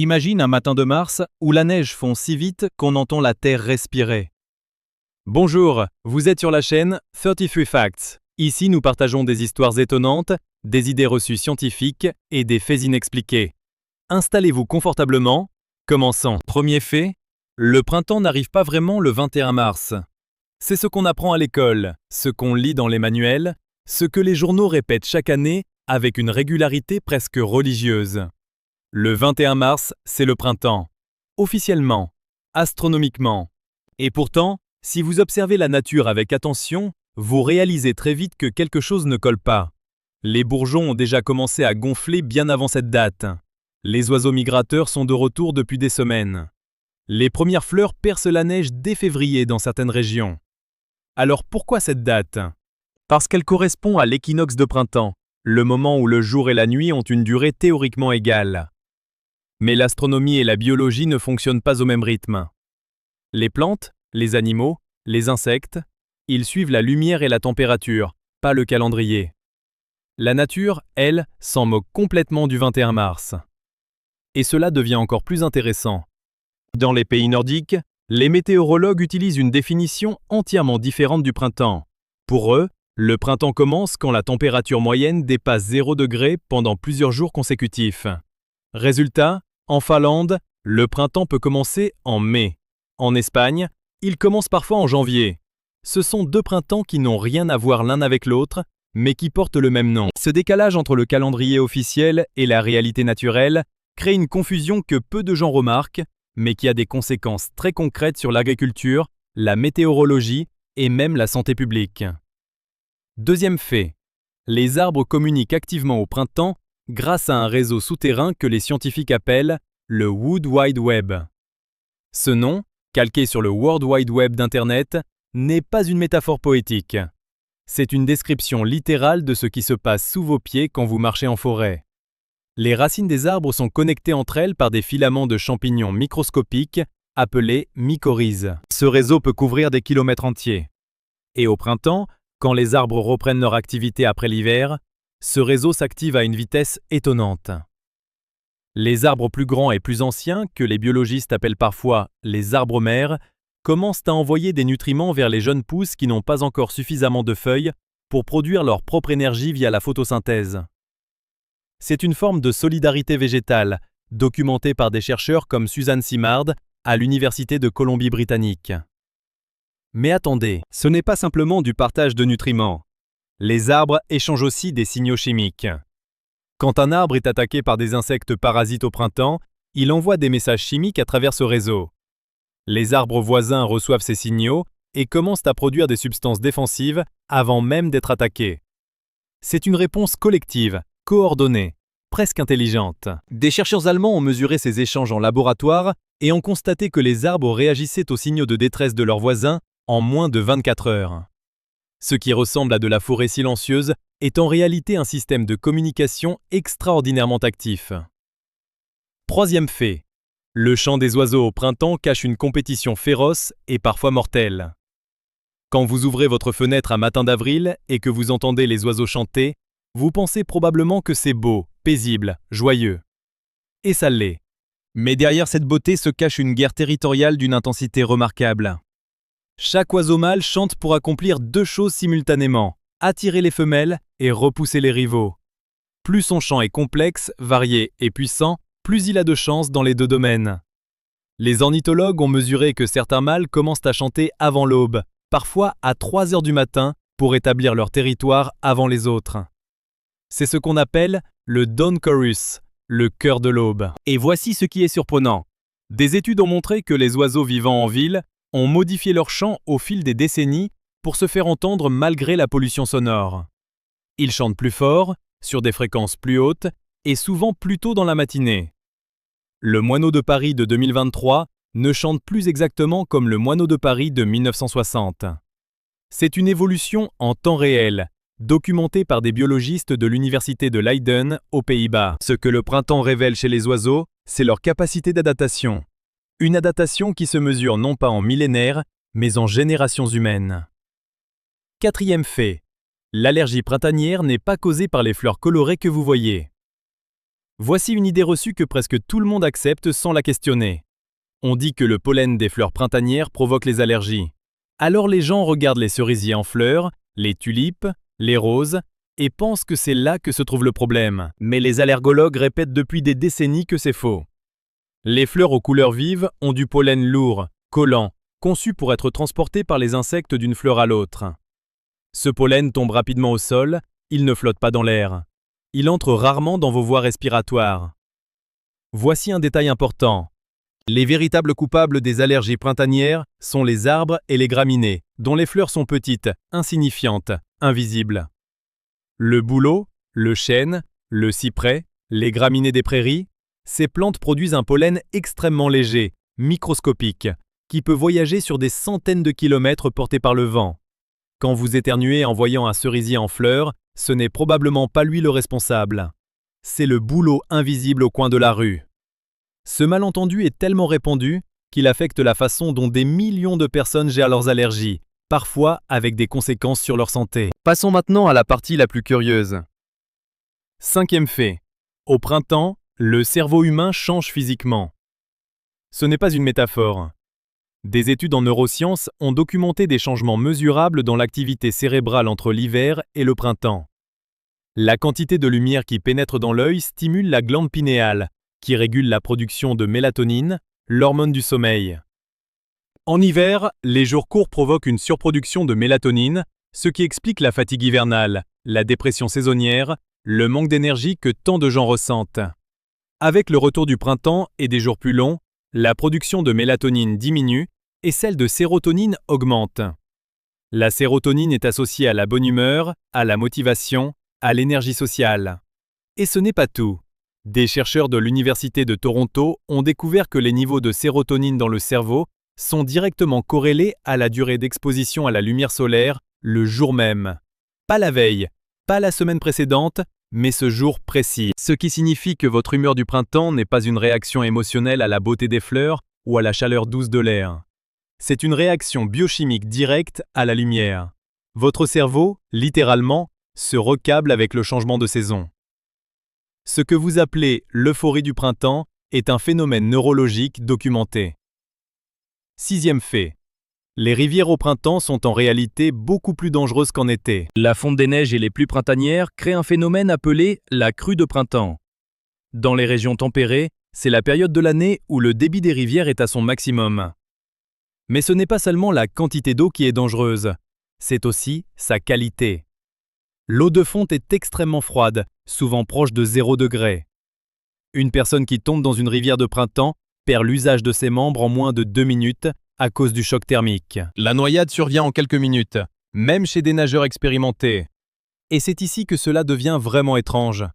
Imagine un matin de mars où la neige fond si vite qu'on entend la terre respirer. Bonjour, vous êtes sur la chaîne 33 Facts. Ici, nous partageons des histoires étonnantes, des idées reçues scientifiques et des faits inexpliqués. Installez-vous confortablement. Commençons. Premier fait, le printemps n'arrive pas vraiment le 21 mars. C'est ce qu'on apprend à l'école, ce qu'on lit dans les manuels, ce que les journaux répètent chaque année avec une régularité presque religieuse. Le 21 mars, c'est le printemps. Officiellement, astronomiquement. Et pourtant, si vous observez la nature avec attention, vous réalisez très vite que quelque chose ne colle pas. Les bourgeons ont déjà commencé à gonfler bien avant cette date. Les oiseaux migrateurs sont de retour depuis des semaines. Les premières fleurs percent la neige dès février dans certaines régions. Alors pourquoi cette date ? Parce qu'elle correspond à l'équinoxe de printemps, le moment où le jour et la nuit ont une durée théoriquement égale. Mais l'astronomie et la biologie ne fonctionnent pas au même rythme. Les plantes, les animaux, les insectes, ils suivent la lumière et la température, pas le calendrier. La nature, elle, s'en moque complètement du 21 mars. Et cela devient encore plus intéressant. Dans les pays nordiques, les météorologues utilisent une définition entièrement différente du printemps. Pour eux, le printemps commence quand la température moyenne dépasse 0 degré pendant plusieurs jours consécutifs. Résultat, en Finlande, le printemps peut commencer en mai. En Espagne, il commence parfois en janvier. Ce sont deux printemps qui n'ont rien à voir l'un avec l'autre, mais qui portent le même nom. Ce décalage entre le calendrier officiel et la réalité naturelle crée une confusion que peu de gens remarquent, mais qui a des conséquences très concrètes sur l'agriculture, la météorologie et même la santé publique. Deuxième fait, les arbres communiquent activement au printemps grâce à un réseau souterrain que les scientifiques appellent le Wood Wide Web. Ce nom, calqué sur le World Wide Web d'Internet, n'est pas une métaphore poétique. C'est une description littérale de ce qui se passe sous vos pieds quand vous marchez en forêt. Les racines des arbres sont connectées entre elles par des filaments de champignons microscopiques appelés mycorhizes. Ce réseau peut couvrir des kilomètres entiers. Et au printemps, quand les arbres reprennent leur activité après l'hiver, ce réseau s'active à une vitesse étonnante. Les arbres plus grands et plus anciens, que les biologistes appellent parfois les arbres mères, commencent à envoyer des nutriments vers les jeunes pousses qui n'ont pas encore suffisamment de feuilles pour produire leur propre énergie via la photosynthèse. C'est une forme de solidarité végétale, documentée par des chercheurs comme Suzanne Simard à l'Université de Colombie-Britannique. Mais attendez, ce n'est pas simplement du partage de nutriments. Les arbres échangent aussi des signaux chimiques. Quand un arbre est attaqué par des insectes parasites au printemps, il envoie des messages chimiques à travers ce réseau. Les arbres voisins reçoivent ces signaux et commencent à produire des substances défensives avant même d'être attaqués. C'est une réponse collective, coordonnée, presque intelligente. Des chercheurs allemands ont mesuré ces échanges en laboratoire et ont constaté que les arbres réagissaient aux signaux de détresse de leurs voisins en moins de 24 heures. Ce qui ressemble à de la forêt silencieuse est en réalité un système de communication extraordinairement actif. Troisième fait, le chant des oiseaux au printemps cache une compétition féroce et parfois mortelle. Quand vous ouvrez votre fenêtre un matin d'avril et que vous entendez les oiseaux chanter, vous pensez probablement que c'est beau, paisible, joyeux. Et ça l'est. Mais derrière cette beauté se cache une guerre territoriale d'une intensité remarquable. Chaque oiseau mâle chante pour accomplir deux choses simultanément, attirer les femelles et repousser les rivaux. Plus son chant est complexe, varié et puissant, plus il a de chance dans les deux domaines. Les ornithologues ont mesuré que certains mâles commencent à chanter avant l'aube, parfois à 3 heures du matin, pour établir leur territoire avant les autres. C'est ce qu'on appelle le Dawn Chorus, le chœur de l'aube. Et voici ce qui est surprenant. Des études ont montré que les oiseaux vivant en ville ont modifié leur chant au fil des décennies pour se faire entendre malgré la pollution sonore. Ils chantent plus fort, sur des fréquences plus hautes et souvent plus tôt dans la matinée. Le moineau de Paris de 2023 ne chante plus exactement comme le moineau de Paris de 1960. C'est une évolution en temps réel, documentée par des biologistes de l'université de Leiden aux Pays-Bas. Ce que le printemps révèle chez les oiseaux, c'est leur capacité d'adaptation. Une adaptation qui se mesure non pas en millénaires, mais en générations humaines. Quatrième fait, l'allergie printanière n'est pas causée par les fleurs colorées que vous voyez. Voici une idée reçue que presque tout le monde accepte sans la questionner. On dit que le pollen des fleurs printanières provoque les allergies. Alors les gens regardent les cerisiers en fleurs, les tulipes, les roses, et pensent que c'est là que se trouve le problème. Mais les allergologues répètent depuis des décennies que c'est faux. Les fleurs aux couleurs vives ont du pollen lourd, collant, conçu pour être transporté par les insectes d'une fleur à l'autre. Ce pollen tombe rapidement au sol, il ne flotte pas dans l'air. Il entre rarement dans vos voies respiratoires. Voici un détail important. Les véritables coupables des allergies printanières sont les arbres et les graminées, dont les fleurs sont petites, insignifiantes, invisibles. Le bouleau, le chêne, le cyprès, les graminées des prairies, ces plantes produisent un pollen extrêmement léger, microscopique, qui peut voyager sur des centaines de kilomètres porté par le vent. Quand vous éternuez en voyant un cerisier en fleurs, ce n'est probablement pas lui le responsable. C'est le bouleau invisible au coin de la rue. Ce malentendu est tellement répandu qu'il affecte la façon dont des millions de personnes gèrent leurs allergies, parfois avec des conséquences sur leur santé. Passons maintenant à la partie la plus curieuse. 5e fait. Au printemps, le cerveau humain change physiquement. Ce n'est pas une métaphore. Des études en neurosciences ont documenté des changements mesurables dans l'activité cérébrale entre l'hiver et le printemps. La quantité de lumière qui pénètre dans l'œil stimule la glande pinéale, qui régule la production de mélatonine, l'hormone du sommeil. En hiver, les jours courts provoquent une surproduction de mélatonine, ce qui explique la fatigue hivernale, la dépression saisonnière, le manque d'énergie que tant de gens ressentent. Avec le retour du printemps et des jours plus longs, la production de mélatonine diminue et celle de sérotonine augmente. La sérotonine est associée à la bonne humeur, à la motivation, à l'énergie sociale. Et ce n'est pas tout. Des chercheurs de l'Université de Toronto ont découvert que les niveaux de sérotonine dans le cerveau sont directement corrélés à la durée d'exposition à la lumière solaire le jour même. Pas la veille, pas la semaine précédente, mais ce jour précis. Ce qui signifie que votre humeur du printemps n'est pas une réaction émotionnelle à la beauté des fleurs ou à la chaleur douce de l'air. C'est une réaction biochimique directe à la lumière. Votre cerveau, littéralement, se recable avec le changement de saison. Ce que vous appelez l'euphorie du printemps est un phénomène neurologique documenté. 6e fait. Les rivières au printemps sont en réalité beaucoup plus dangereuses qu'en été. La fonte des neiges et les pluies printanières créent un phénomène appelé la crue de printemps. Dans les régions tempérées, c'est la période de l'année où le débit des rivières est à son maximum. Mais ce n'est pas seulement la quantité d'eau qui est dangereuse, c'est aussi sa qualité. L'eau de fonte est extrêmement froide, souvent proche de 0 degré. Une personne qui tombe dans une rivière de printemps perd l'usage de ses membres en moins de 2 minutes à cause du choc thermique. La noyade survient en quelques minutes, même chez des nageurs expérimentés. Et c'est ici que cela devient vraiment étrange.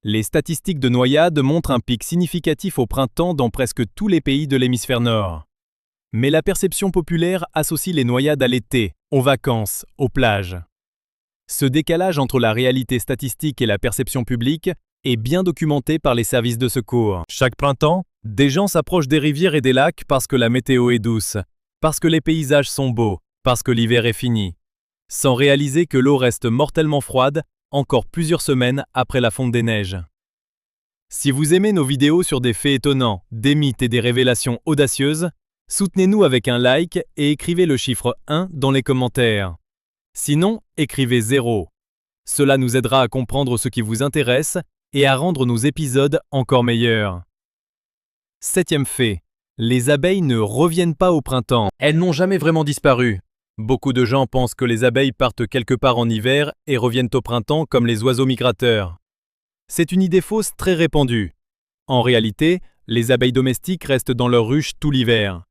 Les statistiques de noyade montrent un pic significatif au printemps dans presque tous les pays de l'hémisphère nord. Mais la perception populaire associe les noyades à l'été, aux vacances, aux plages. Ce décalage entre la réalité statistique et la perception publique est bien documenté par les services de secours. Chaque printemps, des gens s'approchent des rivières et des lacs parce que la météo est douce, parce que les paysages sont beaux, parce que l'hiver est fini, sans réaliser que l'eau reste mortellement froide encore plusieurs semaines après la fonte des neiges. Si vous aimez nos vidéos sur des faits étonnants, des mythes et des révélations audacieuses, soutenez-nous avec un like et écrivez le chiffre 1 dans les commentaires. Sinon, écrivez 0. Cela nous aidera à comprendre ce qui vous intéresse et à rendre nos épisodes encore meilleurs. 7e fait. Les abeilles ne reviennent pas au printemps. Elles n'ont jamais vraiment disparu. Beaucoup de gens pensent que les abeilles partent quelque part en hiver et reviennent au printemps comme les oiseaux migrateurs. C'est une idée fausse très répandue. En réalité, les abeilles domestiques restent dans leur ruche tout l'hiver.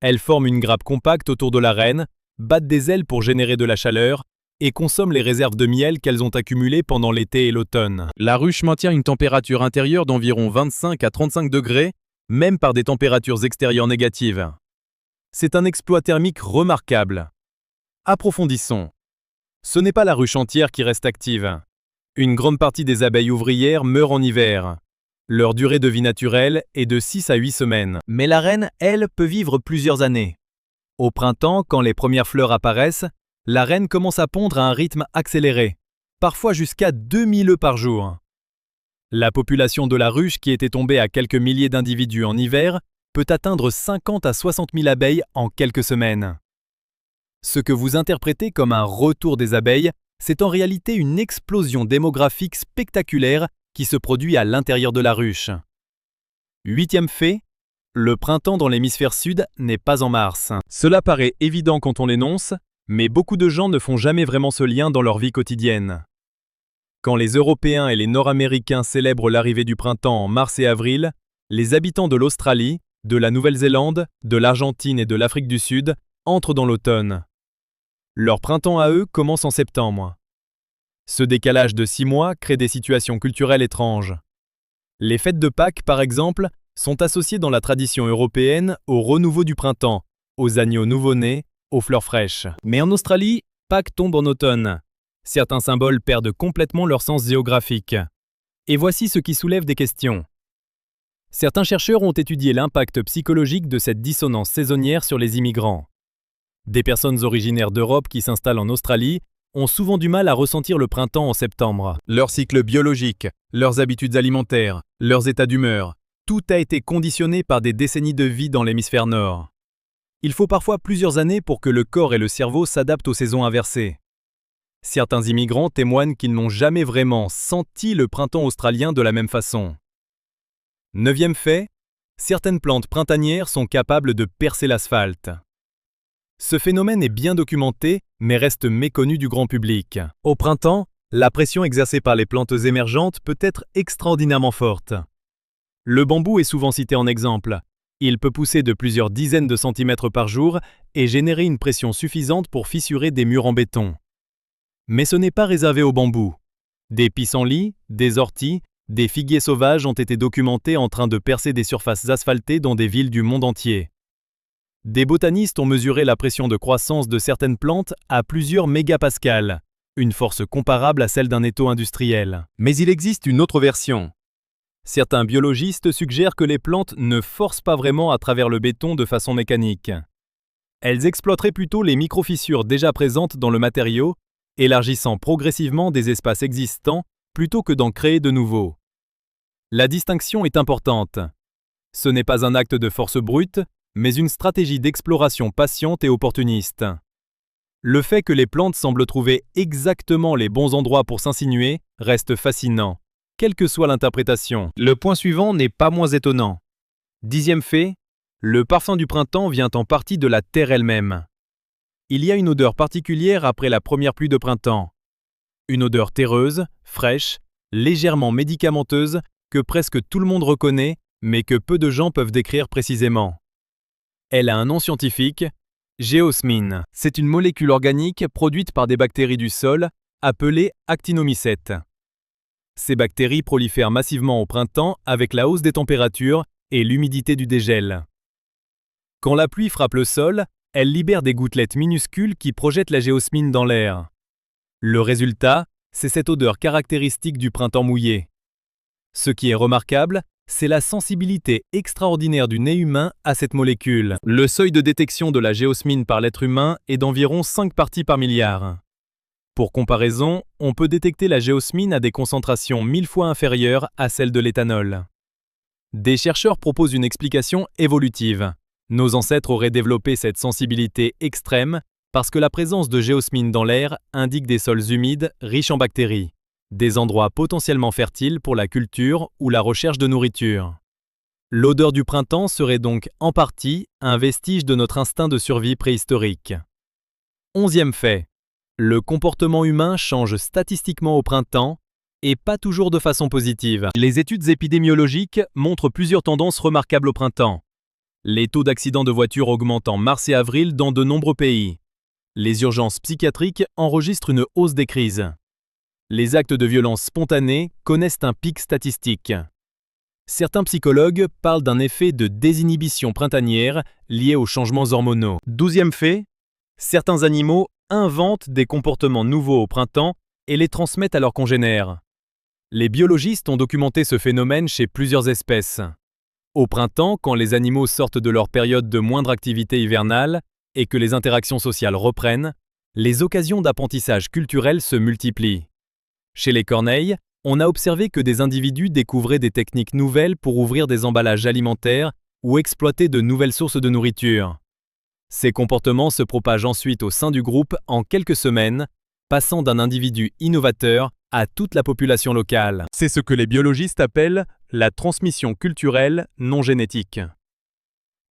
Elles forment une grappe compacte autour de la reine, battent des ailes pour générer de la chaleur et consomment les réserves de miel qu'elles ont accumulées pendant l'été et l'automne. La ruche maintient une température intérieure d'environ 25 à 35 degrés, même par des températures extérieures négatives. C'est un exploit thermique remarquable. Approfondissons. Ce n'est pas la ruche entière qui reste active. Une grande partie des abeilles ouvrières meurent en hiver. Leur durée de vie naturelle est de 6 à 8 semaines. Mais la reine, elle, peut vivre plusieurs années. Au printemps, quand les premières fleurs apparaissent, la reine commence à pondre à un rythme accéléré, parfois jusqu'à 2000 œufs par jour. La population de la ruche, qui était tombée à quelques milliers d'individus en hiver, peut atteindre 50 à 60 000 abeilles en quelques semaines. Ce que vous interprétez comme un retour des abeilles, c'est en réalité une explosion démographique spectaculaire qui se produit à l'intérieur de la ruche. 8e fait, le printemps dans l'hémisphère sud n'est pas en mars. Cela paraît évident quand on l'énonce, mais beaucoup de gens ne font jamais vraiment ce lien dans leur vie quotidienne. Quand les Européens et les Nord-Américains célèbrent l'arrivée du printemps en mars et avril, les habitants de l'Australie, de la Nouvelle-Zélande, de l'Argentine et de l'Afrique du Sud entrent dans l'automne. Leur printemps à eux commence en septembre. Ce décalage de 6 mois crée des situations culturelles étranges. Les fêtes de Pâques, par exemple, sont associées dans la tradition européenne au renouveau du printemps, aux agneaux nouveau-nés, aux fleurs fraîches. Mais en Australie, Pâques tombe en automne. Certains symboles perdent complètement leur sens géographique. Et voici ce qui soulève des questions. Certains chercheurs ont étudié l'impact psychologique de cette dissonance saisonnière sur les immigrants. Des personnes originaires d'Europe qui s'installent en Australie ont souvent du mal à ressentir le printemps en septembre. Leur cycle biologique, leurs habitudes alimentaires, leurs états d'humeur, tout a été conditionné par des décennies de vie dans l'hémisphère nord. Il faut parfois plusieurs années pour que le corps et le cerveau s'adaptent aux saisons inversées. Certains immigrants témoignent qu'ils n'ont jamais vraiment senti le printemps australien de la même façon. 9e fait, certaines plantes printanières sont capables de percer l'asphalte. Ce phénomène est bien documenté, mais reste méconnu du grand public. Au printemps, la pression exercée par les plantes émergentes peut être extraordinairement forte. Le bambou est souvent cité en exemple. Il peut pousser de plusieurs dizaines de centimètres par jour et générer une pression suffisante pour fissurer des murs en béton. Mais ce n'est pas réservé au bambou. Des pissenlits, des orties, des figuiers sauvages ont été documentés en train de percer des surfaces asphaltées dans des villes du monde entier. Des botanistes ont mesuré la pression de croissance de certaines plantes à plusieurs mégapascales, une force comparable à celle d'un étau industriel. Mais il existe une autre version. Certains biologistes suggèrent que les plantes ne forcent pas vraiment à travers le béton de façon mécanique. Elles exploiteraient plutôt les micro-fissures déjà présentes dans le matériau, élargissant progressivement des espaces existants plutôt que d'en créer de nouveaux. La distinction est importante. Ce n'est pas un acte de force brute, mais une stratégie d'exploration patiente et opportuniste. Le fait que les plantes semblent trouver exactement les bons endroits pour s'insinuer reste fascinant, quelle que soit l'interprétation. Le point suivant n'est pas moins étonnant. 10e fait, le parfum du printemps vient en partie de la terre elle-même. Il y a une odeur particulière après la première pluie de printemps. Une odeur terreuse, fraîche, légèrement médicamenteuse, que presque tout le monde reconnaît, mais que peu de gens peuvent décrire précisément. Elle a un nom scientifique, géosmine. C'est une molécule organique produite par des bactéries du sol, appelée actinomycètes. Ces bactéries prolifèrent massivement au printemps avec la hausse des températures et l'humidité du dégel. Quand la pluie frappe le sol, elle libère des gouttelettes minuscules qui projettent la géosmine dans l'air. Le résultat, c'est cette odeur caractéristique du printemps mouillé. Ce qui est remarquable, c'est la sensibilité extraordinaire du nez humain à cette molécule. Le seuil de détection de la géosmine par l'être humain est d'environ 5 parties par milliard. Pour comparaison, on peut détecter la géosmine à des concentrations 1000 fois inférieures à celles de l'éthanol. Des chercheurs proposent une explication évolutive. Nos ancêtres auraient développé cette sensibilité extrême parce que la présence de géosmine dans l'air indique des sols humides riches en bactéries, des endroits potentiellement fertiles pour la culture ou la recherche de nourriture. L'odeur du printemps serait donc en partie un vestige de notre instinct de survie préhistorique. 11e fait. Le comportement humain change statistiquement au printemps et pas toujours de façon positive. Les études épidémiologiques montrent plusieurs tendances remarquables au printemps. Les taux d'accidents de voitures augmentent en mars et avril dans de nombreux pays. Les urgences psychiatriques enregistrent une hausse des crises. Les actes de violence spontanés connaissent un pic statistique. Certains psychologues parlent d'un effet de désinhibition printanière lié aux changements hormonaux. 12e fait, certains animaux inventent des comportements nouveaux au printemps et les transmettent à leurs congénères. Les biologistes ont documenté ce phénomène chez plusieurs espèces. Au printemps, quand les animaux sortent de leur période de moindre activité hivernale et que les interactions sociales reprennent, les occasions d'apprentissage culturel se multiplient. Chez les corneilles, On a observé que des individus découvraient des techniques nouvelles pour ouvrir des emballages alimentaires ou exploiter de nouvelles sources de nourriture. Ces comportements se propagent ensuite au sein du groupe en quelques semaines, passant d'un individu innovateur à toute la population locale. C'est ce que les biologistes appellent la transmission culturelle non génétique.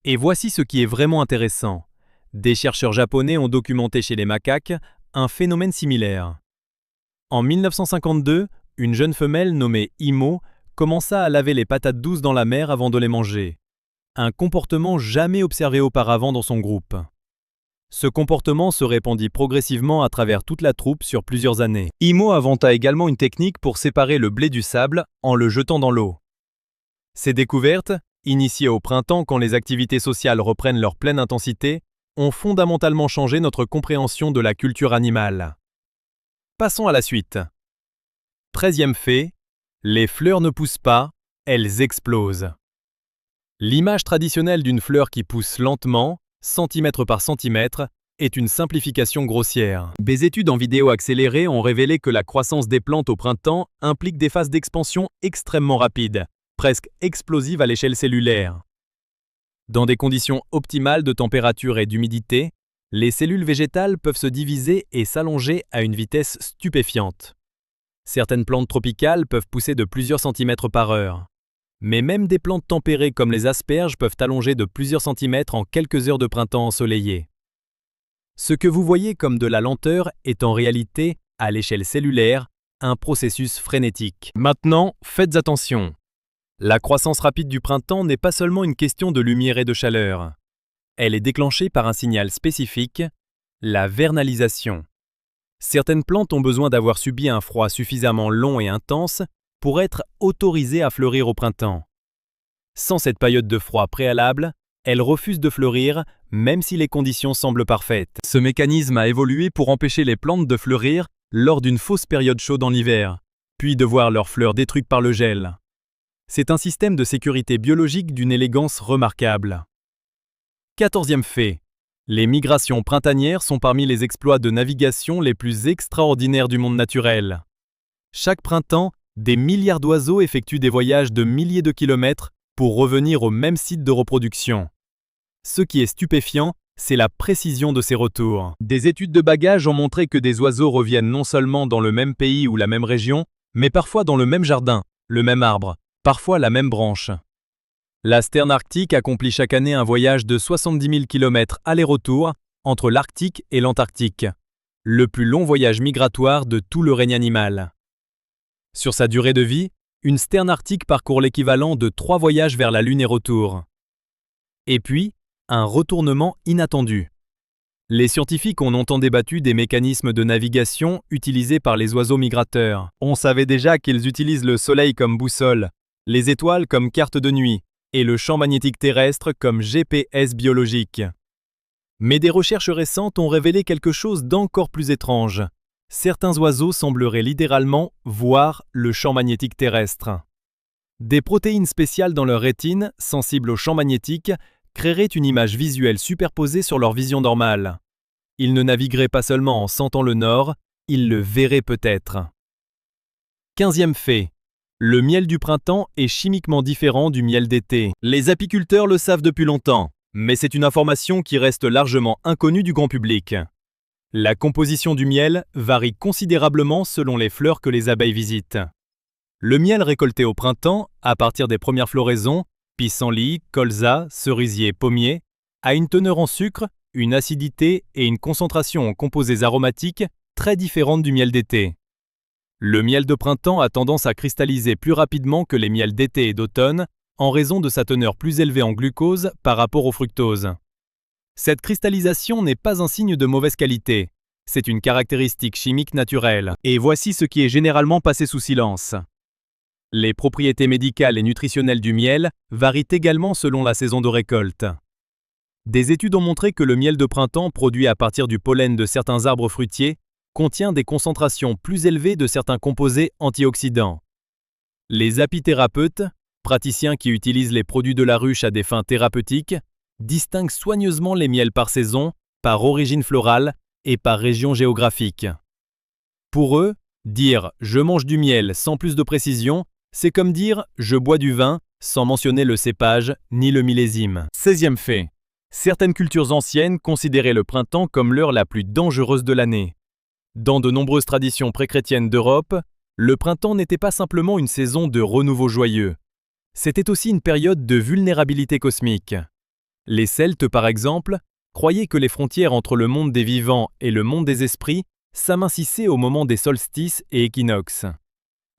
Et voici ce qui est vraiment intéressant. Des chercheurs japonais ont documenté chez les macaques un phénomène similaire. En 1952, une jeune femelle nommée Imo commença à laver les patates douces dans la mer avant de les manger. Un comportement jamais observé auparavant dans son groupe. Ce comportement se répandit progressivement à travers toute la troupe sur plusieurs années. Imo inventa également une technique pour séparer le blé du sable en le jetant dans l'eau. Ces découvertes, initiées au printemps quand les activités sociales reprennent leur pleine intensité, ont fondamentalement changé notre compréhension de la culture animale. Passons à la suite. 13e fait, les fleurs ne poussent pas, elles explosent. L'image traditionnelle d'une fleur qui pousse lentement, centimètre par centimètre, est une simplification grossière. Des études en vidéo accélérée ont révélé que la croissance des plantes au printemps implique des phases d'expansion extrêmement rapides, presque explosives à l'échelle cellulaire. Dans des conditions optimales de température et d'humidité, les cellules végétales peuvent se diviser et s'allonger à une vitesse stupéfiante. Certaines plantes tropicales peuvent pousser de plusieurs centimètres par heure. Mais même des plantes tempérées comme les asperges peuvent allonger de plusieurs centimètres en quelques heures de printemps ensoleillé. Ce que vous voyez comme de la lenteur est en réalité, à l'échelle cellulaire, un processus frénétique. Maintenant, faites attention. La croissance rapide du printemps n'est pas seulement une question de lumière et de chaleur. Elle est déclenchée par un signal spécifique, la vernalisation. Certaines plantes ont besoin d'avoir subi un froid suffisamment long et intense pour être autorisées à fleurir au printemps. Sans cette période de froid préalable, elles refusent de fleurir même si les conditions semblent parfaites. Ce mécanisme a évolué pour empêcher les plantes de fleurir lors d'une fausse période chaude en hiver, puis de voir leurs fleurs détruites par le gel. C'est un système de sécurité biologique d'une élégance remarquable. 14e fait. Les migrations printanières sont parmi les exploits de navigation les plus extraordinaires du monde naturel. Chaque printemps, des milliards d'oiseaux effectuent des voyages de milliers de kilomètres pour revenir au même site de reproduction. Ce qui est stupéfiant, c'est la précision de ces retours. Des études de bagages ont montré que des oiseaux reviennent non seulement dans le même pays ou la même région, mais parfois dans le même jardin, le même arbre, parfois la même branche. La Sterne arctique accomplit chaque année un voyage de 70 000 km aller-retour entre l'Arctique et l'Antarctique, le plus long voyage migratoire de tout le règne animal. Sur sa durée de vie, une Sterne arctique parcourt l'équivalent de 3 voyages vers la Lune et retour. Et puis, un retournement inattendu. Les scientifiques ont longtemps débattu des mécanismes de navigation utilisés par les oiseaux migrateurs. On savait déjà qu'ils utilisent le Soleil comme boussole, les étoiles comme carte de nuit, et le champ magnétique terrestre comme GPS biologique. Mais des recherches récentes ont révélé quelque chose d'encore plus étrange. Certains oiseaux sembleraient littéralement voir le champ magnétique terrestre. Des protéines spéciales dans leur rétine, sensibles au champ magnétique, créeraient une image visuelle superposée sur leur vision normale. Ils ne navigueraient pas seulement en sentant le nord, ils le verraient peut-être. 15e fait. Le miel du printemps est chimiquement différent du miel d'été. Les apiculteurs le savent depuis longtemps, mais c'est une information qui reste largement inconnue du grand public. La composition du miel varie considérablement selon les fleurs que les abeilles visitent. Le miel récolté au printemps, à partir des premières floraisons, pissenlit, colza, cerisier, pommier, a une teneur en sucre, une acidité et une concentration en composés aromatiques très différentes du miel d'été. Le miel de printemps a tendance à cristalliser plus rapidement que les miels d'été et d'automne en raison de sa teneur plus élevée en glucose par rapport au fructose. Cette cristallisation n'est pas un signe de mauvaise qualité, c'est une caractéristique chimique naturelle. Et voici ce qui est généralement passé sous silence. Les propriétés médicales et nutritionnelles du miel varient également selon la saison de récolte. Des études ont montré que le miel de printemps produit à partir du pollen de certains arbres fruitiers contient des concentrations plus élevées de certains composés antioxydants. Les apithérapeutes, praticiens qui utilisent les produits de la ruche à des fins thérapeutiques, distinguent soigneusement les miels par saison, par origine florale et par région géographique. Pour eux, Dire « je mange du miel » sans plus de précision, c'est comme dire « je bois du vin » sans mentionner le cépage ni le millésime. 16e fait. Certaines cultures anciennes considéraient le printemps comme l'heure la plus dangereuse de l'année. Dans de nombreuses traditions pré-chrétiennes d'Europe, le printemps n'était pas simplement une saison de renouveau joyeux. C'était aussi une période de vulnérabilité cosmique. Les Celtes, par exemple, croyaient que les frontières entre le monde des vivants et le monde des esprits s'amincissaient au moment des solstices et équinoxes.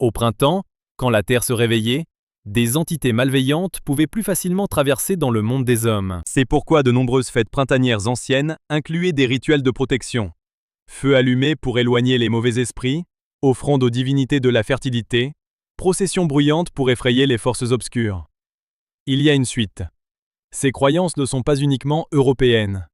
Au printemps, quand la Terre se réveillait, des entités malveillantes pouvaient plus facilement traverser dans le monde des hommes. C'est pourquoi de nombreuses fêtes printanières anciennes incluaient des rituels de protection. Feu allumé pour éloigner les mauvais esprits, offrande aux divinités de la fertilité, procession bruyante pour effrayer les forces obscures. Il y a une suite. Ces croyances ne sont pas uniquement européennes.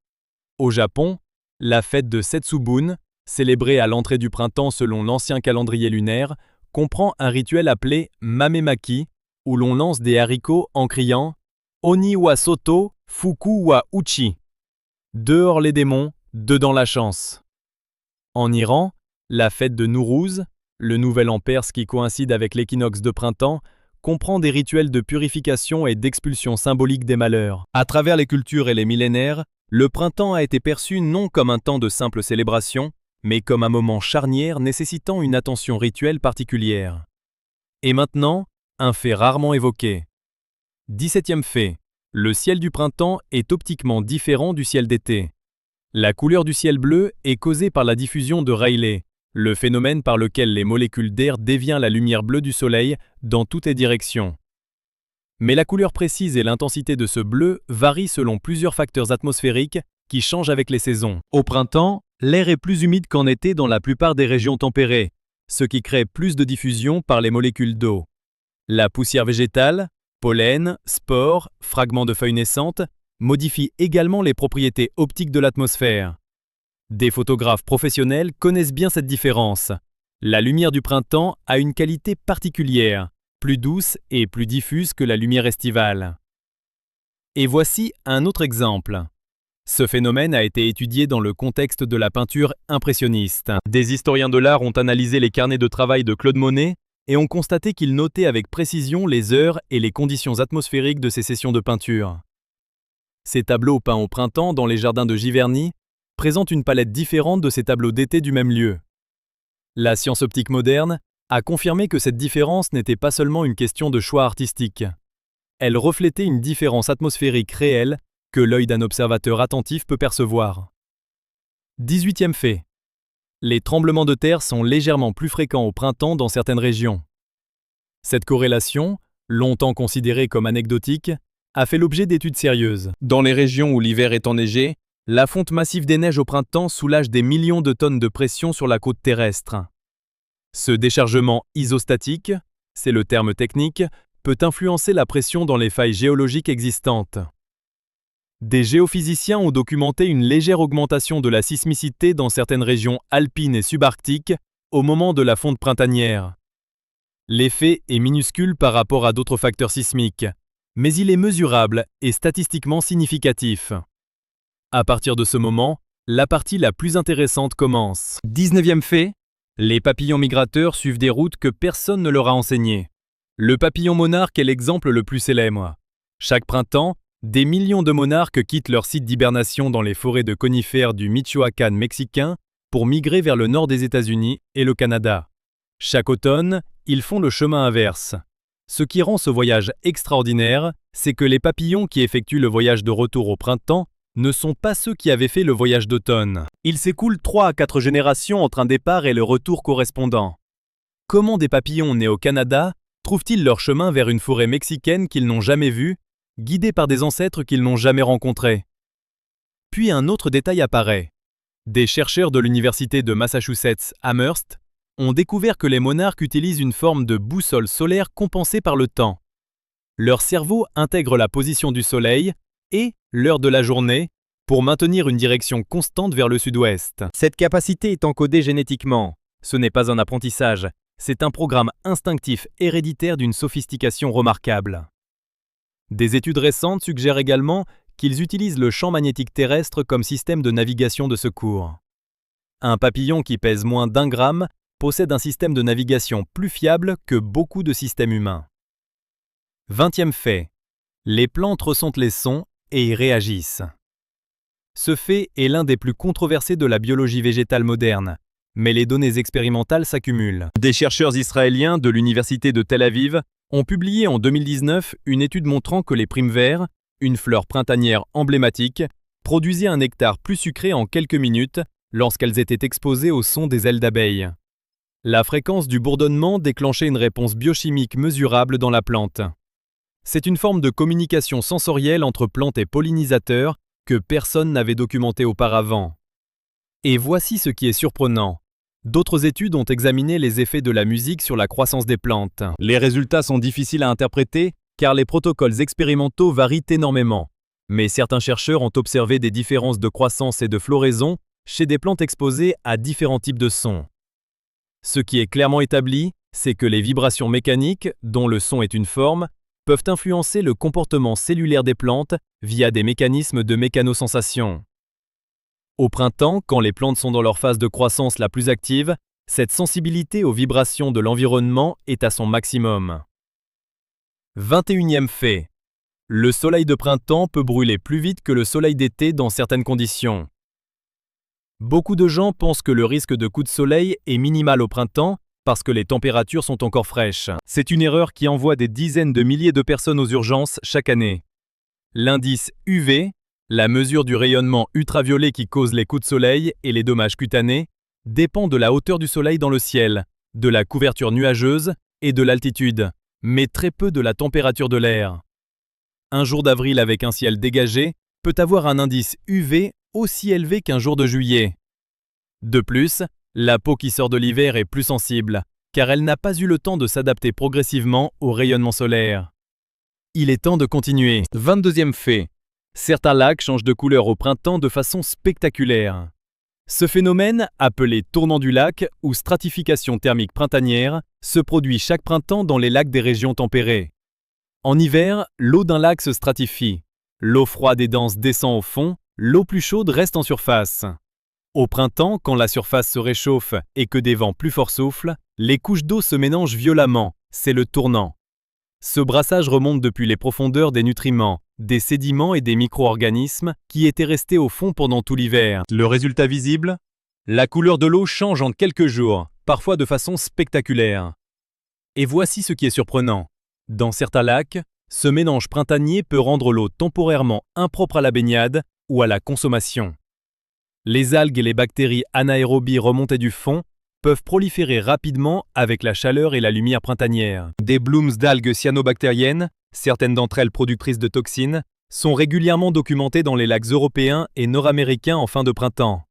Au Japon, la fête de Setsubun, célébrée à l'entrée du printemps selon l'ancien calendrier lunaire, comprend un rituel appelé Mamemaki, où l'on lance des haricots en criant « Oni wa soto, fuku wa uchi » dehors les démons, dedans la chance. En Iran, la fête de Nowruz, le nouvel an perse qui coïncide avec l'équinoxe de printemps, comprend des rituels de purification et d'expulsion symbolique des malheurs. À travers les cultures et les millénaires, le printemps a été perçu non comme un temps de simple célébration, mais comme un moment charnière nécessitant une attention rituelle particulière. Et maintenant, un fait rarement évoqué. 17e fait. Le ciel du printemps est optiquement différent du ciel d'été. La couleur du ciel bleu est causée par la diffusion de Rayleigh, le phénomène par lequel les molécules d'air dévient la lumière bleue du soleil dans toutes les directions. Mais la couleur précise et l'intensité de ce bleu varient selon plusieurs facteurs atmosphériques qui changent avec les saisons. Au printemps, l'air est plus humide qu'en été dans la plupart des régions tempérées, ce qui crée plus de diffusion par les molécules d'eau. La poussière végétale, pollen, spores, fragments de feuilles naissantes, modifie également les propriétés optiques de l'atmosphère. Des photographes professionnels connaissent bien cette différence. La lumière du printemps a une qualité particulière, plus douce et plus diffuse que la lumière estivale. Et voici un autre exemple. Ce phénomène a été étudié dans le contexte de la peinture impressionniste. Des historiens de l'art ont analysé les carnets de travail de Claude Monet et ont constaté qu'il notait avec précision les heures et les conditions atmosphériques de ses sessions de peinture. Ces tableaux peints au printemps dans les jardins de Giverny présentent une palette différente de ces tableaux d'été du même lieu. La science optique moderne a confirmé que cette différence n'était pas seulement une question de choix artistique. Elle reflétait une différence atmosphérique réelle que l'œil d'un observateur attentif peut percevoir. 18e fait. Les tremblements de terre sont légèrement plus fréquents au printemps dans certaines régions. Cette corrélation, longtemps considérée comme anecdotique, a fait l'objet d'études sérieuses. Dans les régions où l'hiver est enneigé, la fonte massive des neiges au printemps soulage des millions de tonnes de pression sur la côte terrestre. Ce déchargement isostatique, c'est le terme technique, peut influencer la pression dans les failles géologiques existantes. Des géophysiciens ont documenté une légère augmentation de la sismicité dans certaines régions alpines et subarctiques au moment de la fonte printanière. L'effet est minuscule par rapport à d'autres facteurs sismiques, mais il est mesurable et statistiquement significatif. À partir de ce moment, la partie la plus intéressante commence. 19e fait. Les papillons migrateurs suivent des routes que personne ne leur a enseignées. Le papillon monarque est l'exemple le plus célèbre. Chaque printemps, des millions de monarques quittent leur site d'hibernation dans les forêts de conifères du Michoacán mexicain pour migrer vers le nord des États-Unis et le Canada. Chaque automne, ils font le chemin inverse. Ce qui rend ce voyage extraordinaire, c'est que les papillons qui effectuent le voyage de retour au printemps ne sont pas ceux qui avaient fait le voyage d'automne. Il s'écoule 3 à 4 générations entre un départ et le retour correspondant. Comment des papillons nés au Canada trouvent-ils leur chemin vers une forêt mexicaine qu'ils n'ont jamais vue, guidés par des ancêtres qu'ils n'ont jamais rencontrés? Puis un autre détail apparaît. Des chercheurs de l'université de Massachusetts Amherst ont découvert que les monarques utilisent une forme de boussole solaire compensée par le temps. Leur cerveau intègre la position du soleil et l'heure de la journée pour maintenir une direction constante vers le sud-ouest. Cette capacité est encodée génétiquement. Ce n'est pas un apprentissage, c'est un programme instinctif héréditaire d'une sophistication remarquable. Des études récentes suggèrent également qu'ils utilisent le champ magnétique terrestre comme système de navigation de secours. Un papillon qui pèse moins d'1 gramme possède un système de navigation plus fiable que beaucoup de systèmes humains. 20e fait. Les plantes ressentent les sons et y réagissent. Ce fait est l'un des plus controversés de la biologie végétale moderne, mais les données expérimentales s'accumulent. Des chercheurs israéliens de l'université de Tel Aviv ont publié en 2019 une étude montrant que les primevères, une fleur printanière emblématique, produisaient un nectar plus sucré en quelques minutes lorsqu'elles étaient exposées au son des ailes d'abeilles. La fréquence du bourdonnement déclenchait une réponse biochimique mesurable dans la plante. C'est une forme de communication sensorielle entre plantes et pollinisateurs que personne n'avait documenté auparavant. Et voici ce qui est surprenant. D'autres études ont examiné les effets de la musique sur la croissance des plantes. Les résultats sont difficiles à interpréter car les protocoles expérimentaux varient énormément. Mais certains chercheurs ont observé des différences de croissance et de floraison chez des plantes exposées à différents types de sons. Ce qui est clairement établi, c'est que les vibrations mécaniques, dont le son est une forme, peuvent influencer le comportement cellulaire des plantes via des mécanismes de mécanosensation. Au printemps, quand les plantes sont dans leur phase de croissance la plus active, cette sensibilité aux vibrations de l'environnement est à son maximum. 21e fait. Le soleil de printemps peut brûler plus vite que le soleil d'été dans certaines conditions. Beaucoup de gens pensent que le risque de coup de soleil est minimal au printemps parce que les températures sont encore fraîches. C'est une erreur qui envoie des dizaines de milliers de personnes aux urgences chaque année. L'indice UV, la mesure du rayonnement ultraviolet qui cause les coups de soleil et les dommages cutanés, dépend de la hauteur du soleil dans le ciel, de la couverture nuageuse et de l'altitude, mais très peu de la température de l'air. Un jour d'avril avec un ciel dégagé peut avoir un indice UV aussi élevé qu'un jour de juillet. De plus, la peau qui sort de l'hiver est plus sensible, car elle n'a pas eu le temps de s'adapter progressivement au rayonnement solaire. Il est temps de continuer. 22e fait. Certains lacs changent de couleur au printemps de façon spectaculaire. Ce phénomène, appelé tournant du lac ou stratification thermique printanière, se produit chaque printemps dans les lacs des régions tempérées. En hiver, l'eau d'un lac se stratifie. L'eau froide et dense descend au fond, l'eau plus chaude reste en surface. Au printemps, quand la surface se réchauffe et que des vents plus forts soufflent, les couches d'eau se mélangent violemment, c'est le tournant. Ce brassage remonte depuis les profondeurs des nutriments, des sédiments et des micro-organismes qui étaient restés au fond pendant tout l'hiver. Le résultat visible ? La couleur de l'eau change en quelques jours, parfois de façon spectaculaire. Et voici ce qui est surprenant. Dans certains lacs, ce mélange printanier peut rendre l'eau temporairement impropre à la baignade ou à la consommation. Les algues et les bactéries anaérobies remontées du fond peuvent proliférer rapidement avec la chaleur et la lumière printanière. Des blooms d'algues cyanobactériennes, certaines d'entre elles productrices de toxines, sont régulièrement documentées dans les lacs européens et nord-américains en fin de printemps.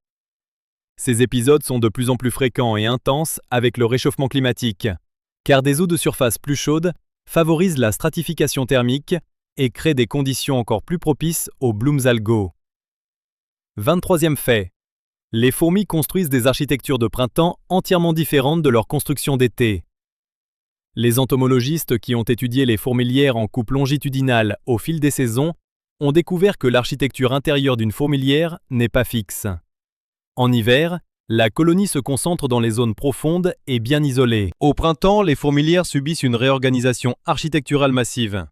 Ces épisodes sont de plus en plus fréquents et intenses avec le réchauffement climatique, car des eaux de surface plus chaudes favorisent la stratification thermique et créent des conditions encore plus propices aux blooms algaux. 23e fait. Les fourmis construisent des architectures de printemps entièrement différentes de leurs constructions d'été. Les entomologistes qui ont étudié les fourmilières en coupe longitudinale au fil des saisons ont découvert que l'architecture intérieure d'une fourmilière n'est pas fixe. En hiver, la colonie se concentre dans les zones profondes et bien isolées. Au printemps, les fourmilières subissent une réorganisation architecturale massive.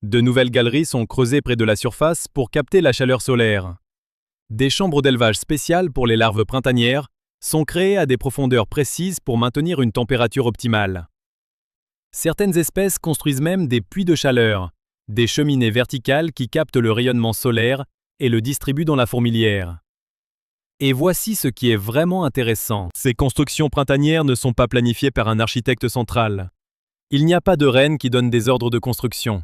De nouvelles galeries sont creusées près de la surface pour capter la chaleur solaire. Des chambres d'élevage spéciales pour les larves printanières sont créées à des profondeurs précises pour maintenir une température optimale. Certaines espèces construisent même des puits de chaleur, des cheminées verticales qui captent le rayonnement solaire et le distribuent dans la fourmilière. Et voici ce qui est vraiment intéressant. Ces constructions printanières ne sont pas planifiées par un architecte central. Il n'y a pas de reine qui donne des ordres de construction.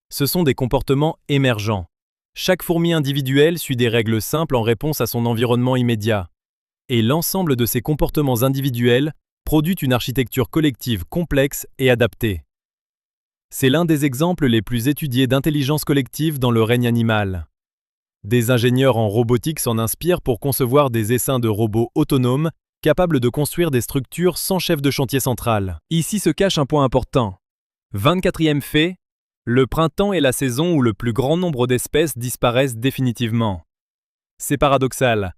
Ce sont des comportements émergents. Chaque fourmi individuelle suit des règles simples en réponse à son environnement immédiat. Et l'ensemble de ces comportements individuels produit une architecture collective complexe et adaptée. C'est l'un des exemples les plus étudiés d'intelligence collective dans le règne animal. Des ingénieurs en robotique s'en inspirent pour concevoir des essaims de robots autonomes capables de construire des structures sans chef de chantier central. Ici se cache un point important. 24e fait. Le printemps est la saison où le plus grand nombre d'espèces disparaissent définitivement. C'est paradoxal.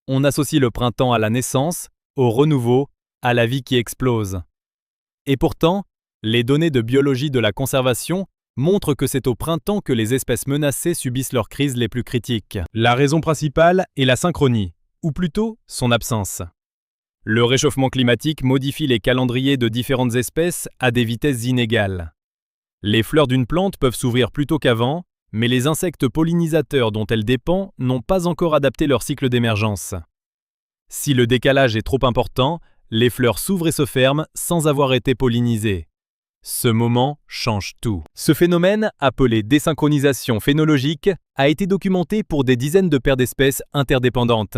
On associe le printemps à la naissance, au renouveau, à la vie qui explose. Et pourtant, les données de biologie de la conservation montrent que c'est au printemps que les espèces menacées subissent leurs crises les plus critiques. La raison principale est la synchronie, ou plutôt son absence. Le réchauffement climatique modifie les calendriers de différentes espèces à des vitesses inégales. Les fleurs d'une plante peuvent s'ouvrir plus tôt qu'avant, mais les insectes pollinisateurs dont elle dépend n'ont pas encore adapté leur cycle d'émergence. Si le décalage est trop important, les fleurs s'ouvrent et se ferment sans avoir été pollinisées. Ce moment change tout. Ce phénomène, appelé désynchronisation phénologique, a été documenté pour des dizaines de paires d'espèces interdépendantes.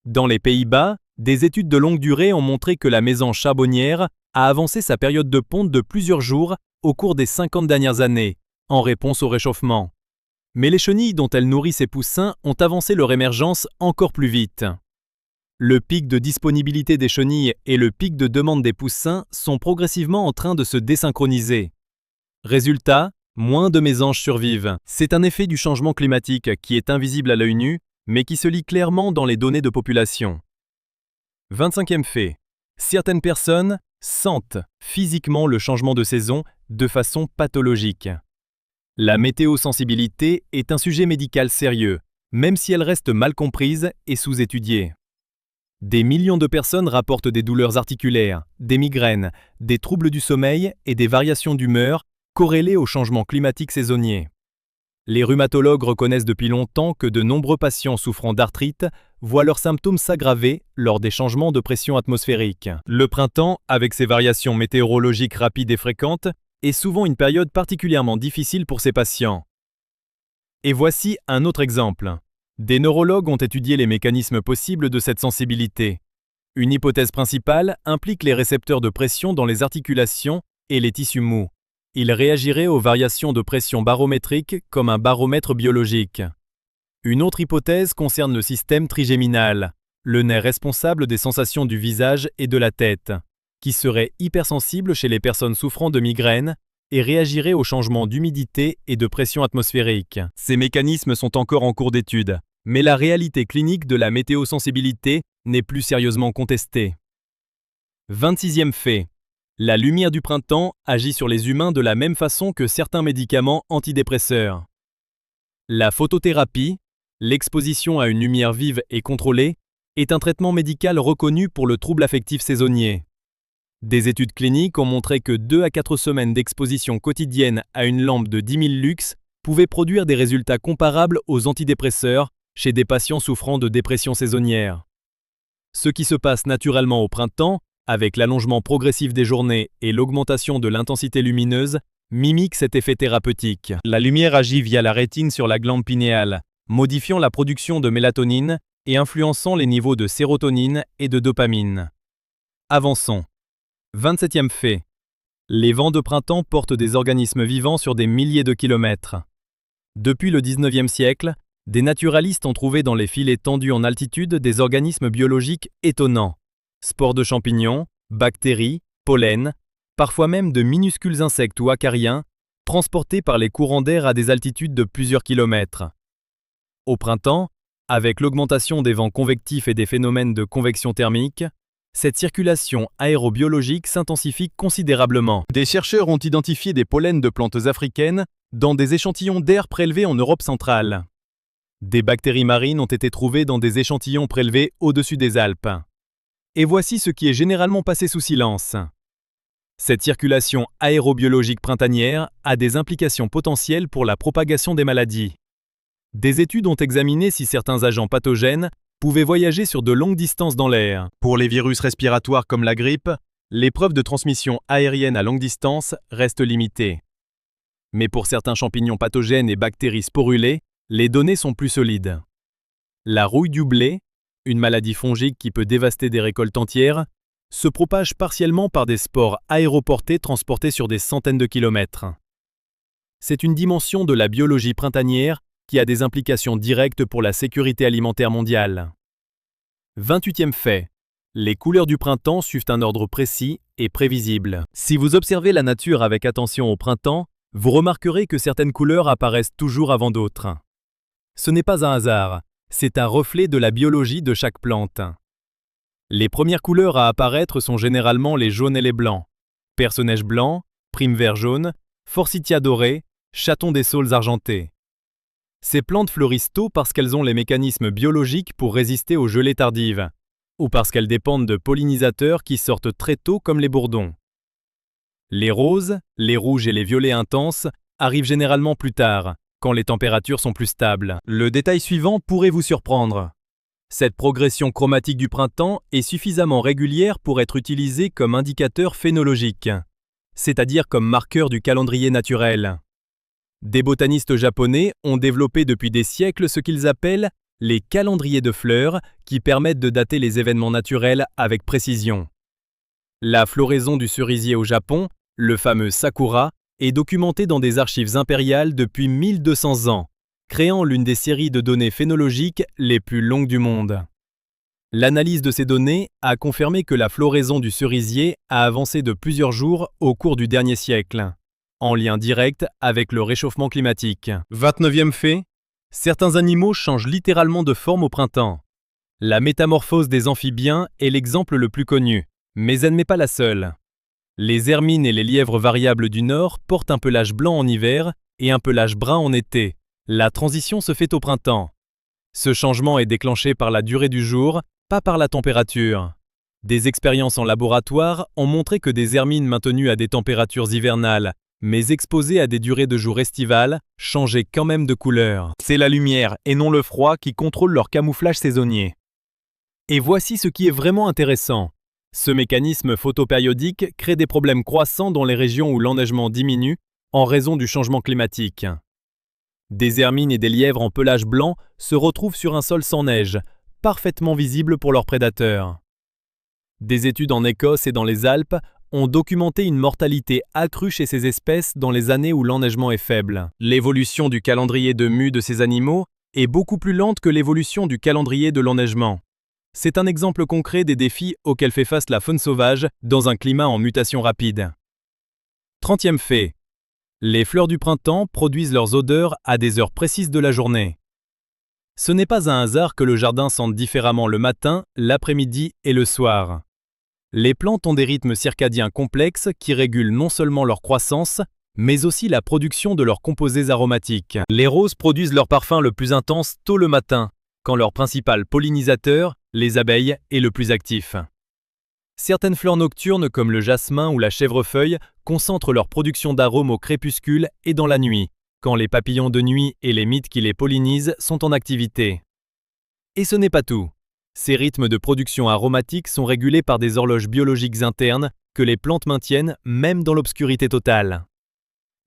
Dans les Pays-Bas, des études de longue durée ont montré que la mésange charbonnière a avancé sa période de ponte de plusieurs jours au cours des 50 dernières années, en réponse au réchauffement. Mais les chenilles dont elle nourrit ses poussins ont avancé leur émergence encore plus vite. Le pic de disponibilité des chenilles et le pic de demande des poussins sont progressivement en train de se désynchroniser. Résultat, moins de mésanges survivent. C'est un effet du changement climatique qui est invisible à l'œil nu, mais qui se lit clairement dans les données de population. 25e fait. Certaines personnes sentent physiquement le changement de saison de façon pathologique. La météosensibilité est un sujet médical sérieux, même si elle reste mal comprise et sous-étudiée. Des millions de personnes rapportent des douleurs articulaires, des migraines, des troubles du sommeil et des variations d'humeur corrélées au changement climatique saisonnier. Les rhumatologues reconnaissent depuis longtemps que de nombreux patients souffrant d'arthrite voient leurs symptômes s'aggraver lors des changements de pression atmosphérique. Le printemps, avec ses variations météorologiques rapides et fréquentes, est souvent une période particulièrement difficile pour ces patients. Et voici un autre exemple. Des neurologues ont étudié les mécanismes possibles de cette sensibilité. Une hypothèse principale implique les récepteurs de pression dans les articulations et les tissus mous. Ils réagiraient aux variations de pression barométrique comme un baromètre biologique. Une autre hypothèse concerne le système trigéminal, le nerf responsable des sensations du visage et de la tête, qui serait hypersensible chez les personnes souffrant de migraines et réagirait aux changements d'humidité et de pression atmosphérique. Ces mécanismes sont encore en cours d'étude, mais la réalité clinique de la météosensibilité n'est plus sérieusement contestée. 26e fait. La lumière du printemps agit sur les humains de la même façon que certains médicaments antidépresseurs. La photothérapie, l'exposition à une lumière vive et contrôlée, est un traitement médical reconnu pour le trouble affectif saisonnier. Des études cliniques ont montré que 2 à 4 semaines d'exposition quotidienne à une lampe de 10 000 lux pouvaient produire des résultats comparables aux antidépresseurs chez des patients souffrant de dépression saisonnière. Ce qui se passe naturellement au printemps, avec l'allongement progressif des journées et l'augmentation de l'intensité lumineuse, mimique cet effet thérapeutique. La lumière agit via la rétine sur la glande pinéale, modifiant la production de mélatonine et influençant les niveaux de sérotonine et de dopamine. Avançons. 27e fait. Les vents de printemps portent des organismes vivants sur des milliers de kilomètres. Depuis le 19e siècle, des naturalistes ont trouvé dans les filets tendus en altitude des organismes biologiques étonnants. Spores de champignons, bactéries, pollen, parfois même de minuscules insectes ou acariens, transportés par les courants d'air à des altitudes de plusieurs kilomètres. Au printemps, avec l'augmentation des vents convectifs et des phénomènes de convection thermique, cette circulation aérobiologique s'intensifie considérablement. Des chercheurs ont identifié des pollens de plantes africaines dans des échantillons d'air prélevés en Europe centrale. Des bactéries marines ont été trouvées dans des échantillons prélevés au-dessus des Alpes. Et voici ce qui est généralement passé sous silence. Cette circulation aérobiologique printanière a des implications potentielles pour la propagation des maladies. Des études ont examiné si certains agents pathogènes pouvaient voyager sur de longues distances dans l'air. Pour les virus respiratoires comme la grippe, les preuves de transmission aérienne à longue distance restent limitées. Mais pour certains champignons pathogènes et bactéries sporulées, les données sont plus solides. La rouille du blé, une maladie fongique qui peut dévaster des récoltes entières, se propage partiellement par des spores aéroportées transportées sur des centaines de kilomètres. C'est une dimension de la biologie printanière qui a des implications directes pour la sécurité alimentaire mondiale. 28e fait. Les couleurs du printemps suivent un ordre précis et prévisible. Si vous observez la nature avec attention au printemps, vous remarquerez que certaines couleurs apparaissent toujours avant d'autres. Ce n'est pas un hasard, c'est un reflet de la biologie de chaque plante. Les premières couleurs à apparaître sont généralement les jaunes et les blancs. Perce-neige blanc, prime vert jaune, forsythia dorée, chaton des saules argenté. Ces plantes fleurissent tôt parce qu'elles ont les mécanismes biologiques pour résister aux gelées tardives, ou parce qu'elles dépendent de pollinisateurs qui sortent très tôt comme les bourdons. Les roses, les rouges et les violets intenses arrivent généralement plus tard, quand les températures sont plus stables. Le détail suivant pourrait vous surprendre. Cette progression chromatique du printemps est suffisamment régulière pour être utilisée comme indicateur phénologique, c'est-à-dire comme marqueur du calendrier naturel. Des botanistes japonais ont développé depuis des siècles ce qu'ils appellent les calendriers de fleurs qui permettent de dater les événements naturels avec précision. La floraison du cerisier au Japon, le fameux sakura, est documentée dans des archives impériales depuis 1200 ans, créant l'une des séries de données phénologiques les plus longues du monde. L'analyse de ces données a confirmé que la floraison du cerisier a avancé de plusieurs jours au cours du dernier siècle, en lien direct avec le réchauffement climatique. 29e fait, certains animaux changent littéralement de forme au printemps. La métamorphose des amphibiens est l'exemple le plus connu, mais elle n'est pas la seule. Les hermines et les lièvres variables du Nord portent un pelage blanc en hiver et un pelage brun en été. La transition se fait au printemps. Ce changement est déclenché par la durée du jour, pas par la température. Des expériences en laboratoire ont montré que des hermines maintenues à des températures hivernales, mais exposées à des durées de jour estivales, changeaient quand même de couleur. C'est la lumière et non le froid qui contrôle leur camouflage saisonnier. Et voici ce qui est vraiment intéressant. Ce mécanisme photopériodique crée des problèmes croissants dans les régions où l'enneigement diminue en raison du changement climatique. Des hermines et des lièvres en pelage blanc se retrouvent sur un sol sans neige, parfaitement visible pour leurs prédateurs. Des études en Écosse et dans les Alpes ont documenté une mortalité accrue chez ces espèces dans les années où l'enneigement est faible. L'évolution du calendrier de mue de ces animaux est beaucoup plus lente que l'évolution du calendrier de l'enneigement. C'est un exemple concret des défis auxquels fait face la faune sauvage dans un climat en mutation rapide. 30e fait. Les fleurs du printemps produisent leurs odeurs à des heures précises de la journée. Ce n'est pas un hasard que le jardin sente différemment le matin, l'après-midi et le soir. Les plantes ont des rythmes circadiens complexes qui régulent non seulement leur croissance, mais aussi la production de leurs composés aromatiques. Les roses produisent leur parfum le plus intense tôt le matin, quand leur principal pollinisateur, les abeilles, est le plus actif. Certaines fleurs nocturnes comme le jasmin ou la chèvrefeuille concentrent leur production d'arômes au crépuscule et dans la nuit, quand les papillons de nuit et les mites qui les pollinisent sont en activité. Et ce n'est pas tout. Ces rythmes de production aromatique sont régulés par des horloges biologiques internes que les plantes maintiennent même dans l'obscurité totale.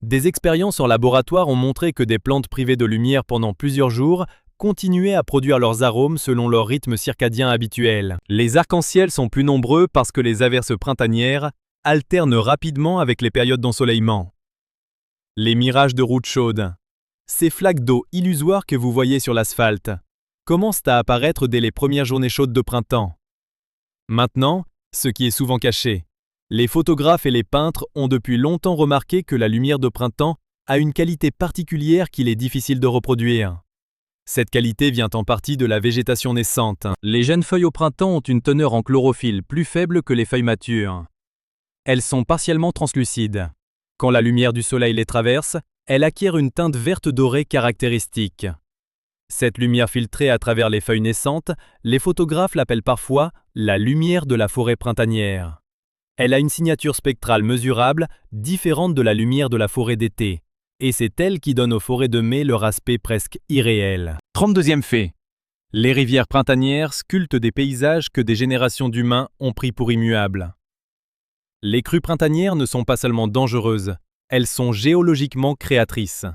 Des expériences en laboratoire ont montré que des plantes privées de lumière pendant plusieurs jours continuaient à produire leurs arômes selon leur rythme circadien habituel. Les arcs-en-ciel sont plus nombreux parce que les averses printanières alternent rapidement avec les périodes d'ensoleillement. Les mirages de routes chaudes. Ces flaques d'eau illusoires que vous voyez sur l'asphalte commencent à apparaître dès les premières journées chaudes de printemps. Maintenant, ce qui est souvent caché. Les photographes et les peintres ont depuis longtemps remarqué que la lumière de printemps a une qualité particulière qu'il est difficile de reproduire. Cette qualité vient en partie de la végétation naissante. Les jeunes feuilles au printemps ont une teneur en chlorophylle plus faible que les feuilles matures. Elles sont partiellement translucides. Quand la lumière du soleil les traverse, elles acquièrent une teinte verte dorée caractéristique. Cette lumière filtrée à travers les feuilles naissantes, les photographes l'appellent parfois la lumière de la forêt printanière. Elle a une signature spectrale mesurable, différente de la lumière de la forêt d'été. Et c'est elle qui donne aux forêts de mai leur aspect presque irréel. 32e fait. Les rivières printanières sculptent des paysages que des générations d'humains ont pris pour immuables. Les crues printanières ne sont pas seulement dangereuses, elles sont géologiquement créatrices.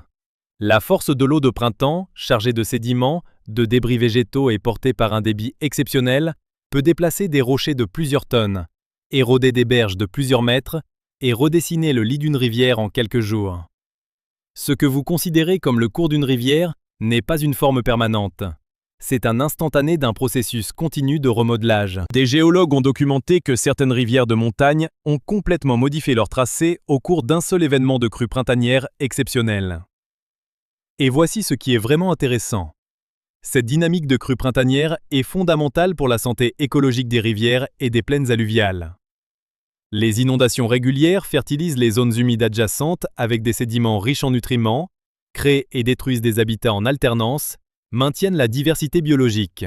La force de l'eau de printemps, chargée de sédiments, de débris végétaux et portée par un débit exceptionnel, peut déplacer des rochers de plusieurs tonnes, éroder des berges de plusieurs mètres et redessiner le lit d'une rivière en quelques jours. Ce que vous considérez comme le cours d'une rivière n'est pas une forme permanente. C'est un instantané d'un processus continu de remodelage. Des géologues ont documenté que certaines rivières de montagne ont complètement modifié leur tracé au cours d'un seul événement de crue printanière exceptionnel. Et voici ce qui est vraiment intéressant. Cette dynamique de crue printanière est fondamentale pour la santé écologique des rivières et des plaines alluviales. Les inondations régulières fertilisent les zones humides adjacentes avec des sédiments riches en nutriments, créent et détruisent des habitats en alternance, maintiennent la diversité biologique.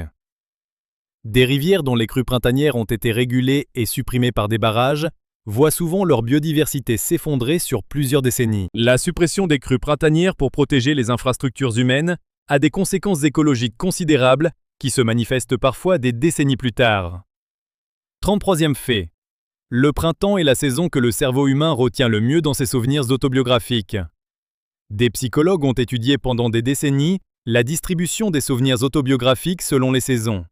Des rivières dont les crues printanières ont été régulées et supprimées par des barrages voient souvent leur biodiversité s'effondrer sur plusieurs décennies. La suppression des crues printanières pour protéger les infrastructures humaines a des conséquences écologiques considérables qui se manifestent parfois des décennies plus tard. 33e fait. Le printemps est la saison que le cerveau humain retient le mieux dans ses souvenirs autobiographiques. Des psychologues ont étudié pendant des décennies la distribution des souvenirs autobiographiques selon les saisons.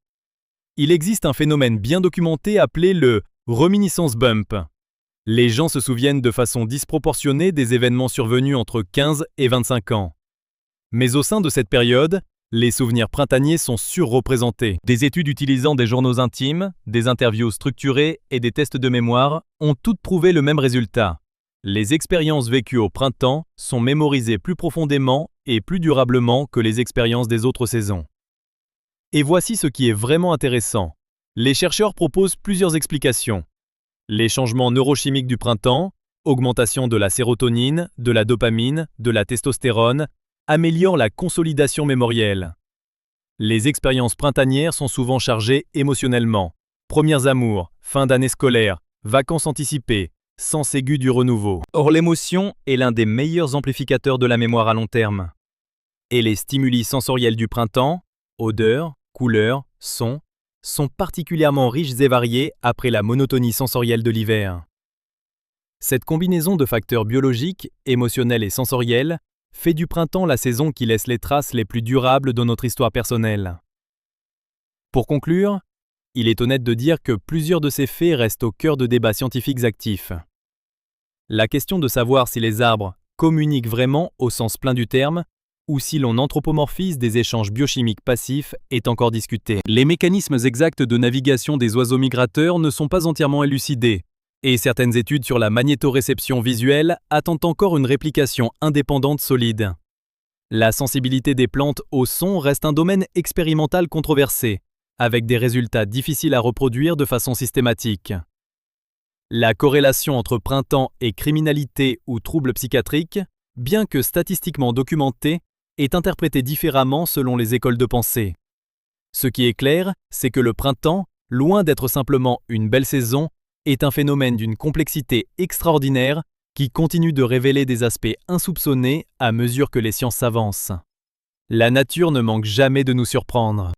Il existe un phénomène bien documenté appelé le « reminiscence bump ». Les gens se souviennent de façon disproportionnée des événements survenus entre 15 et 25 ans. Mais au sein de cette période, les souvenirs printaniers sont surreprésentés. Des études utilisant des journaux intimes, des interviews structurées et des tests de mémoire ont toutes prouvé le même résultat. Les expériences vécues au printemps sont mémorisées plus profondément et plus durablement que les expériences des autres saisons. Et voici ce qui est vraiment intéressant. Les chercheurs proposent plusieurs explications. Les changements neurochimiques du printemps, augmentation de la sérotonine, de la dopamine, de la testostérone, améliorent la consolidation mémorielle. Les expériences printanières sont souvent chargées émotionnellement. Premiers amours, fin d'année scolaire, vacances anticipées, sens aigu du renouveau. Or, l'émotion est l'un des meilleurs amplificateurs de la mémoire à long terme. Et les stimuli sensoriels du printemps, odeurs, couleurs, sons, sont particulièrement riches et variés après la monotonie sensorielle de l'hiver. Cette combinaison de facteurs biologiques, émotionnels et sensoriels fait du printemps la saison qui laisse les traces les plus durables de notre histoire personnelle. Pour conclure, il est honnête de dire que plusieurs de ces faits restent au cœur de débats scientifiques actifs. La question de savoir si les arbres communiquent vraiment au sens plein du terme ou si l'on anthropomorphise des échanges biochimiques passifs est encore discutée. Les mécanismes exacts de navigation des oiseaux migrateurs ne sont pas entièrement élucidés, et certaines études sur la magnétoréception visuelle attendent encore une réplication indépendante solide. La sensibilité des plantes au son reste un domaine expérimental controversé, avec des résultats difficiles à reproduire de façon systématique. La corrélation entre printemps et criminalité ou troubles psychiatriques, bien que statistiquement documentée, est interprétée différemment selon les écoles de pensée. Ce qui est clair, c'est que le printemps, loin d'être simplement une belle saison, est un phénomène d'une complexité extraordinaire qui continue de révéler des aspects insoupçonnés à mesure que les sciences avancent. La nature ne manque jamais de nous surprendre.